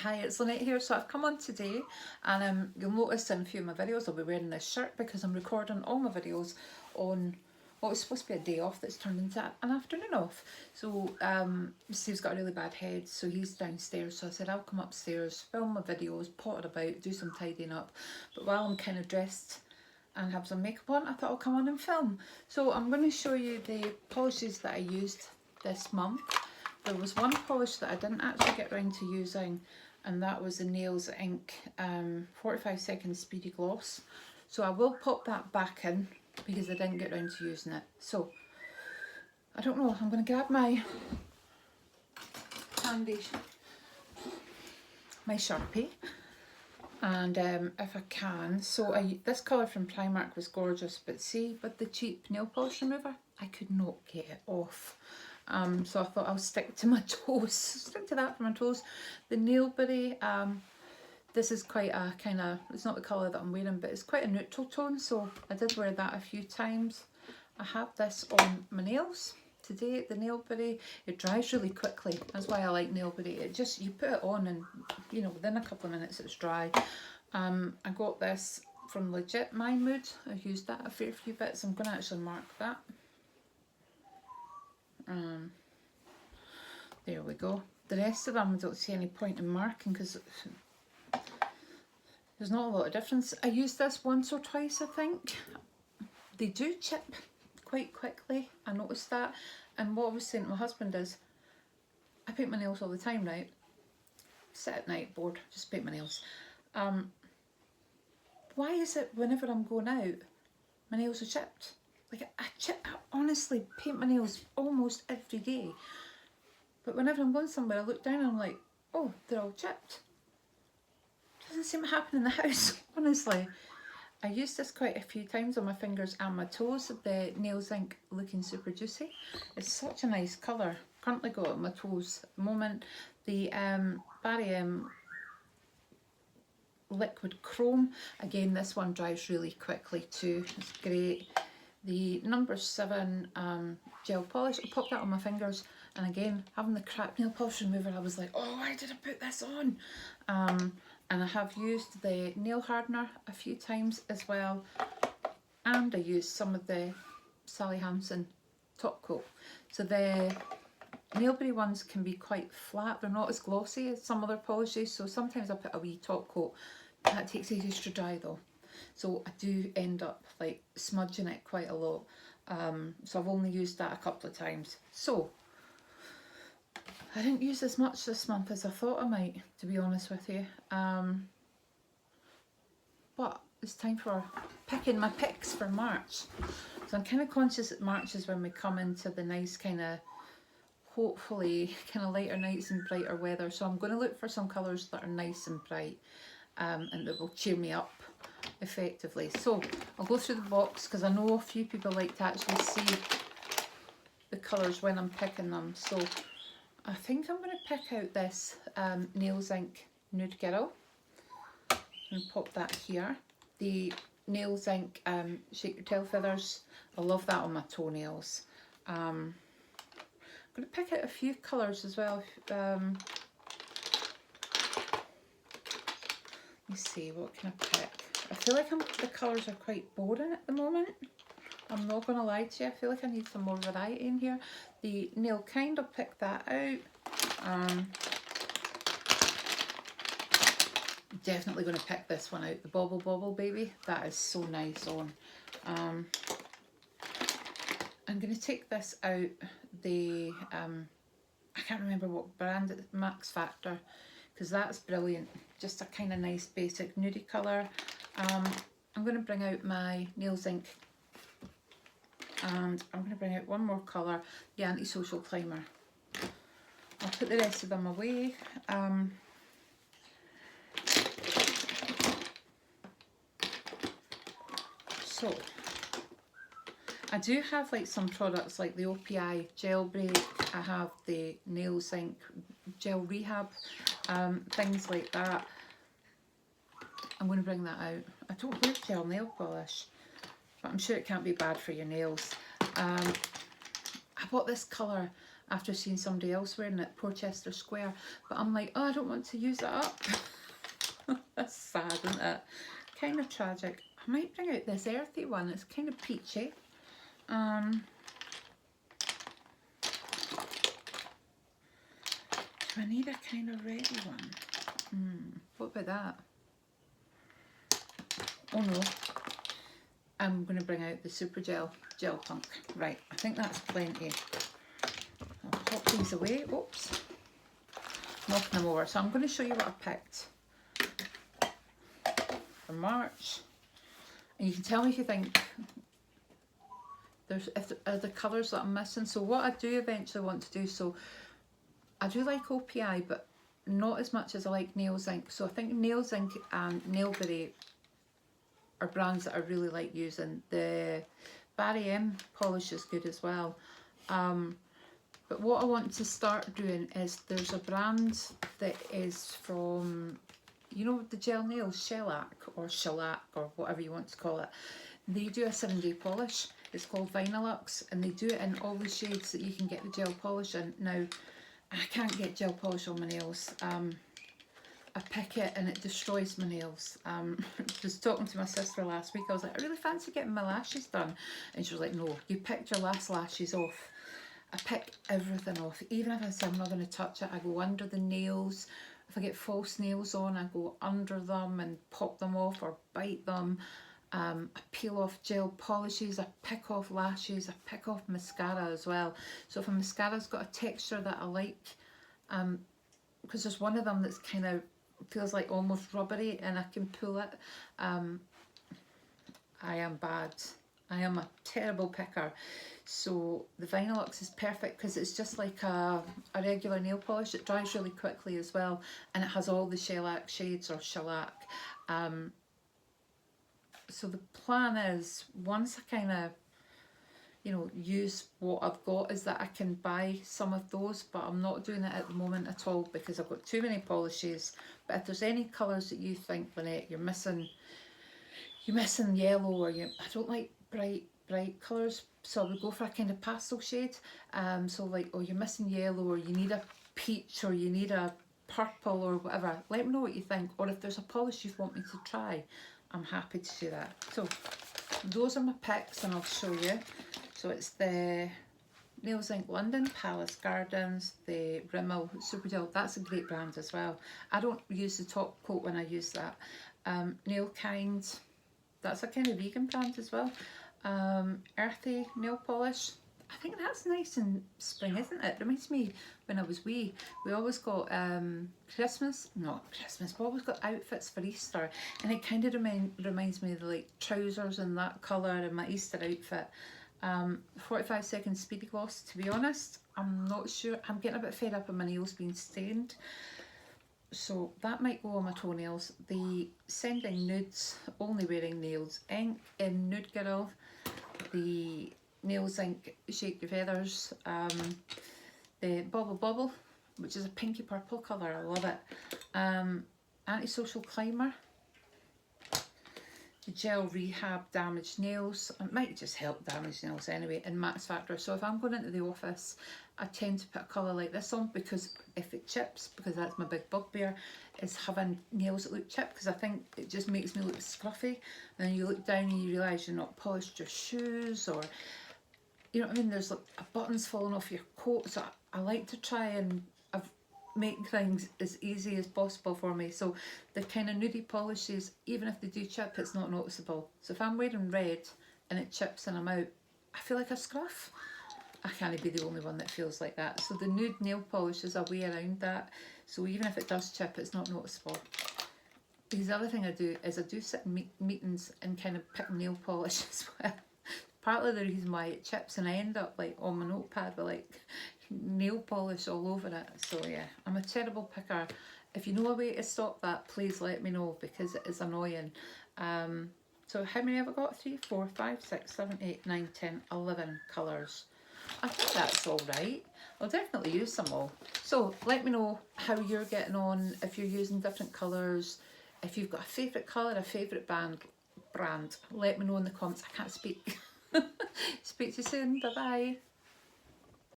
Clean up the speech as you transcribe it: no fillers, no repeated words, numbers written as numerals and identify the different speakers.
Speaker 1: Hi, it's Lynette here. So I've come on today and you'll notice in a few of my videos I'll be wearing this shirt because I'm recording all my videos on what was supposed to be a day off that's turned into an afternoon off. So Steve's got a really bad head, so he's downstairs. So I said I'll come upstairs, film my videos, potter about, do some tidying up. But while I'm kind of dressed and have some makeup on, I thought I'll come on and film. So I'm going to show you the polishes that I used this month. There was one polish that I didn't actually get around to using, and that was the Nails Ink 45 Second Speedy Gloss. So I will pop that back in because I didn't get around to using it. So I don't know, I'm going to grab my handy, my Sharpie, and if I can, so this colour from Primark was gorgeous, but see, with the cheap nail polish remover, I could not get it off. So I thought I'll stick to my toes, stick to that for my toes. The Nailberry, this is quite a kind of, it's not the colour that I'm wearing, but it's quite a neutral tone, so I did wear that a few times. I have this on my nails today, the Nailberry. It dries really quickly, that's why I like Nailberry. It just, you put it on and, you know, within a couple of minutes it's dry. I got this from Legit My Mood. I've used that a fair few bits. I'm going to actually mark that. There we go. The rest of them I don't see any point in marking because there's not a lot of difference. I used this once or twice, I think. They do chip quite quickly, I noticed that. And what I was saying to my husband is, I paint my nails all the time, right? Sit at night, bored, just paint my nails. Why is it whenever I'm going out, my nails are chipped? Like I honestly paint my nails almost every day. But whenever I'm going somewhere, I look down and I'm like, oh, they're all chipped. Doesn't seem to happen in the house, honestly. I used this quite a few times on my fingers and my toes, the Nails Ink Looking Super Juicy. It's such a nice colour. Currently got it on my toes at the moment. The Barry M Liquid Chrome, again this one dries really quickly too, it's great. The number 7 gel polish, I popped that on my fingers, and again, having the crap nail polish remover, I was like, oh, why did I put this on? And I have used the nail hardener a few times as well, and I used some of the Sally Hansen top coat. So the Nailberry ones can be quite flat, they're not as glossy as some other polishes, so sometimes I put a wee top coat. That takes ages to dry though, so I do end up like smudging it quite a lot. So I've only used that a couple of times. So I didn't use as much this month as I thought I might, to be honest with you. But it's time for picking my picks for March. So I'm kind of conscious that March is when we come into the nice kind of, hopefully, kind of lighter nights and brighter weather. So I'm going to look for some colours that are nice and bright and that will cheer me up effectively. So I'll go through the box because I know a few people like to actually see the colours when I'm picking them. So I think I'm going to pick out this Nails Ink Nude Girl and pop that here. The Nails Ink Shake Your Tail Feathers, I love that on my toenails. I'm going to pick out a few colours as well. Let me see, what can I pick? I feel like the colours are quite boring at the moment. I'm not going to lie to you, I feel like I need some more variety in here. The Nail Kind, I'll pick that out. Definitely going to pick this one out, the Bobble Bobble Baby. That is so nice on. I'm going to take this out, the, I can't remember what brand it's, Max Factor, because that's brilliant. Just a kind of nice basic nudie colour. I'm going to bring out my Nails Ink, and I'm going to bring out one more colour, the Antisocial Climber. I'll put the rest of them away. So I do have like some products like the OPI Gel Break, I have the Nails Ink Gel Rehab, things like that. I'm going to bring that out. I don't wear gel nail polish, but I'm sure it can't be bad for your nails. I bought this colour, after seeing somebody else wearing it at Porchester Square. But I'm like, oh, I don't want to use it up. That's sad, isn't it? Kind of tragic. I might bring out this earthy one. It's kind of peachy. Do I need a kind of reddy one? What about that? Oh no. I'm going to bring out the Super Gel Punk. Right, I think that's plenty. I'll pop these away. Oops. Knocking them over. So I'm going to show you what I picked for March. And you can tell me if you think there's are the colours that I'm missing. So what I do eventually want to do, so I do like OPI, but not as much as I like Nails Inc. So I think Nails Inc and Nailberry are brands that I really like using. The Barry M polish is good as well. But what I want to start doing is, there's a brand that is from, you know, the gel nails, Shellac or whatever you want to call it. They do a 7-day polish. It's called Vinylux, and they do it in all the shades that you can get the gel polish in. Now, I can't get gel polish on my nails. I pick it and it destroys my nails. Just talking to my sister last week, I was like, I really fancy getting my lashes done. And she was like, no, you picked your last lashes off. I pick everything off. Even if I say I'm not going to touch it, I go under the nails. If I get false nails on, I go under them and pop them off or bite them. I peel off gel polishes, I pick off lashes, I pick off mascara as well. So if a mascara's got a texture that I like, because there's one of them that's kind of feels like almost rubbery and I can pull it. I am bad. I am a terrible picker. So the Vinylux is perfect because it's just like a regular nail polish. It dries really quickly as well, and it has all the shellac shades or shellac. So the plan is, once I kind of, you know, use what I've got, is that I can buy some of those, but I'm not doing it at the moment at all because I've got too many polishes. But if there's any colours that you think, Lynette, you're missing yellow, or I don't like bright colours, so I would go for a kind of pastel shade. So like, oh, you're missing yellow, or you need a peach, or you need a purple, or whatever. Let me know what you think, or if there's a polish you want me to try, I'm happy to do that. So those are my picks, and I'll show you. So it's the Nails Inc London, Palace Gardens, the Rimmel Super Gel. That's a great brand as well. I don't use the top coat when I use that. Nail Kind, that's a kind of vegan brand as well. Earthy nail polish. I think that's nice in spring, isn't it? Reminds me when I was wee, we always got we always got outfits for Easter, and it kind of reminds me of the, like, trousers and that colour in my Easter outfit. 45 Second Speedy Gloss, to be honest, I'm not sure. I'm getting a bit fed up of my nails being stained, so that might go on my toenails. The Sending Nudes, Only Wearing Nails Inc in Nude Girl, the Nails Inc Shake Your Feathers, the Bobble, which is a pinky purple colour, I love it. Antisocial Climber, the Gel Rehab Damaged Nails. It might just help damaged nails anyway, and Max Factor. So if I'm going into the office, I tend to put a colour like this on, because if it chips, because that's my big bugbear, is having nails that look chipped, because I think it just makes me look scruffy. And then you look down and you realise you're not polished your shoes, or, you know what I mean, there's like a button's falling off your coat. So I like to try and make things as easy as possible for me. So the kind of nudie polishes, even if they do chip, it's not noticeable. So if I'm wearing red and it chips and I'm out, I feel like a scruff. I can't be the only one that feels like that. So the nude nail polish is a way around that. So even if it does chip, it's not noticeable. Because the other thing I do is I do sit in meetings and kind of pick nail polish as well. Partly the reason why it chips, and I end up like on my notepad with like nail polish all over it. So yeah, I'm a terrible picker. If you know a way to stop that, please let me know, because it is annoying. So how many have I got? 3, 4, 5, 6, 7, 8, 9, 10, 11 colours. I think that's all right. I'll definitely use them all. So let me know how you're getting on, if you're using different colours, if you've got a favourite colour, a favourite brand. Let me know in the comments. I can't speak. Speak to you soon. Bye bye.